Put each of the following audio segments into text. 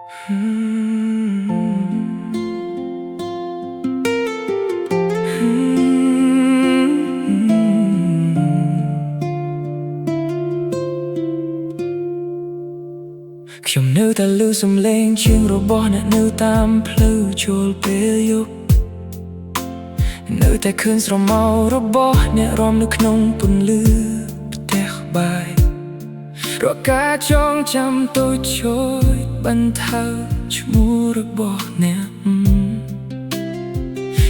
ខ្ញុំនៅតែឮសំឡេងជាងរបស់អ្នកនៅតាមផ្លូវចូលពេលយប់នៅតែឃើញស្រមោលរបស់អ្នករាំនៅក្នុងពន្លឺផ្ទះបាយរកការចងចាំតូចជួយបន្ថែមឈ្មោះរបស់អ្នក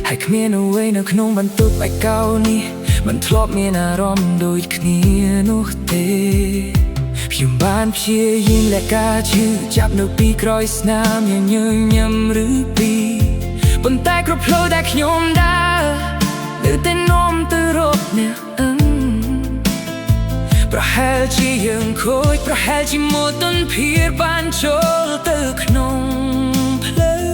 ហើយគ្មានអ្វីនៅក្នុងបន្ទប់ឯកោនេះមិនធ្លាប់មានអារម្មណ៍ដូចគ្នានោះទេខ្ញុំបានព្យាយាមលាក់ការឈឺចាប់នៅពីក្រោយស្នាមញញឹមឬពីប៉ុន្តែគ្រប់ផ្លូវដែលខ្ញុំដើរនៅតែនាំទៅរកអ្នកប្រហែលជាយើងខូចប្រហែលជាមោទនភាពបានចូលទៅក្នុងផ្លូវ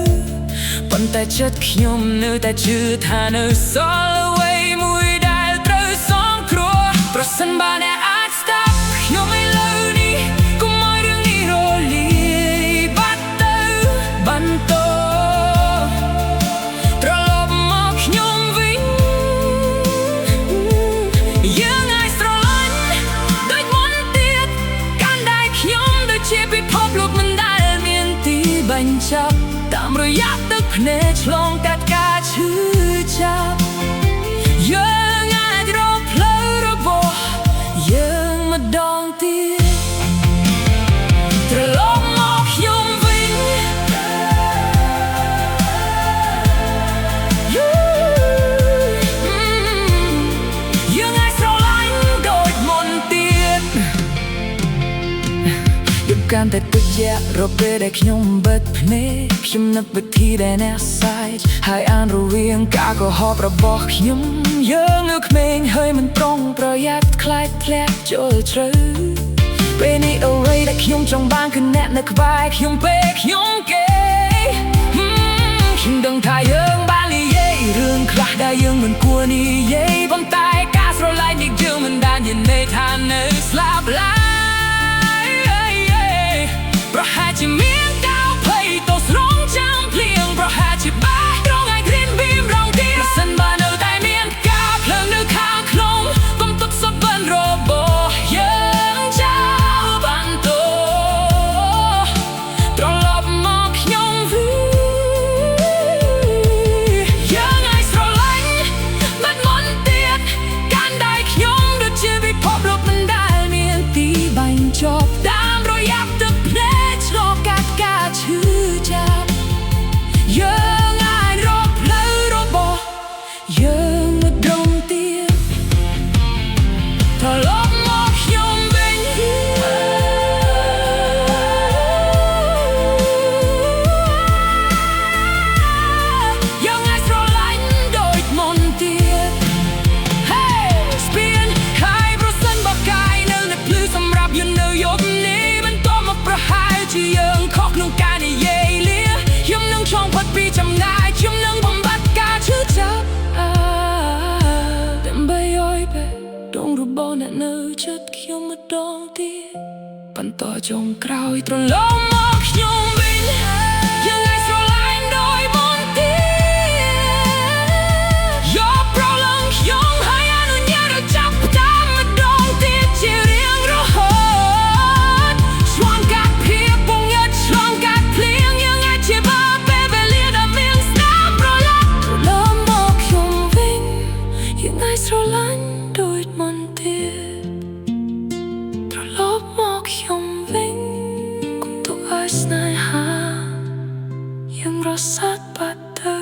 ប៉ុន្តែចិត្តខ្ញុំនៅតែជឿថានៅសល់អ្វីមួយដែលត្រូវសងគ្រោះប្រសិនបើអ្នកអាចស្ដាប់ខ្ញុំឥឡូវនេះកុំឲ្យរឿងនេះរលាយបាត់ទៅបន្តត្រឡប់មកខ្ញុំវិញយើងអាចស្រឡាញ់ដូចមុនទៀតកាន់តែខ្ញុំដូចជាពិភពលោកមិនដែលមានទីបញ្ចប់តាមរយៈទឹកភ្នែកឆ្លងកាត់ការឈឺចាប់យើងអាចរកផ្លូវរបស់យើងម្ដងទៀតត្រឡប់មកខ្ញុំវិញយើងអាចស្រឡាញ់ដូចមុនទៀតយើងកាន់តែទុកយ៉ារពេលដែលខ្ញុំបិទភ្នែកខ្ញុំនឹកវិធីដែលអ្នកសាយហើយអានរវាងការកុហករបស់ខ្ញុំយើងនៅក្មេងហើយមិនប្រុងប្រយ័ត្នខ្លាចធ្លាក់ចូលជ្រៅពេលនេះអ្វីដែលខ្ញុំចង់បានគឺអ្នកនៅក្បែរខ្ញុំពេលខ្ញុំគេខ្ញុំដឹងថាយើងបាននិយាយរឿងខ្លះដែលយើងមិនគួរនិយាយប៉ុន្តែការស្រឡាញ់នេះយើងមិនដែលនិយាយថានៅស្លាប់ឡើយប្រហែលជាមានការភ័យទៅស្រងចាំភ្លៀងប្រហែលជាបាក់ត្រង់ឯគ្រៀនប៊ីមរងទៀតប្រសិនបើនៅតែមានការភ្លើងនៅខាងក្នុងកុំទុកសុបបិនរបស់យើងចោលបន្តត្រឡប់មកខ្ញុំវិញយើងអាចស្រឡាញ់បាត់មុនទៀតកាន់តែខ្ញុំដូចជាពិភពលោកមិនដែលមានទីបញ្ចប់តាមរយៈទឹកភ្នែកឆ្លងកាត់ការឈឺចាប់យើងអាចរកផ្លូវរបស់យើងម្ដងទៀតត្រឡប់មកខ្ញុំវិញយើងអាចស្រឡាញ់ដូចមុនទៀត Hey ស្ពានហើយប្រសិនបើកាយនៅភ្លឺសម្រាប់យន្តនៅយប់នេះបន្ទាប់មកប្រហែលជាយើងខុសក្នុងការនិយាយលាខ្ញុំនឹងឆ្លងផុតពីចម្ងាយខ្ញុំនឹងបំបត្តិការឈឺចាប់ដើម្បីឲ្យពេលដងរបស់អ្នកនៅចិត្តខ្ញុំម្ដងទៀតបន្តចុងក្រោយត្រឡប់មកខ្ញុំវិញយើងអាចស្រឡាញ់ដោយមុនទៀតយកប្រឡងខ្ញុំហើយអនុញ្ញាតឲ្យចាប់តាមម្ដងទៀតជារៀងរហូតឆ្លងកាត់ភាពពងើតឆ្លងកាត់ភ្លៀងយើងអាចជាបើពេលវេលាដែលមានស្នាមប្រឡាក់ត្រឡប់មកខ្ញុំវិញយើងអាចស្រឡាញ់ដូចមុនទៀតត្រឡប់មកខ្ញុំវិញកុំទុកឲ្យស្នេហាយើងរសាត់បាត់ទៅ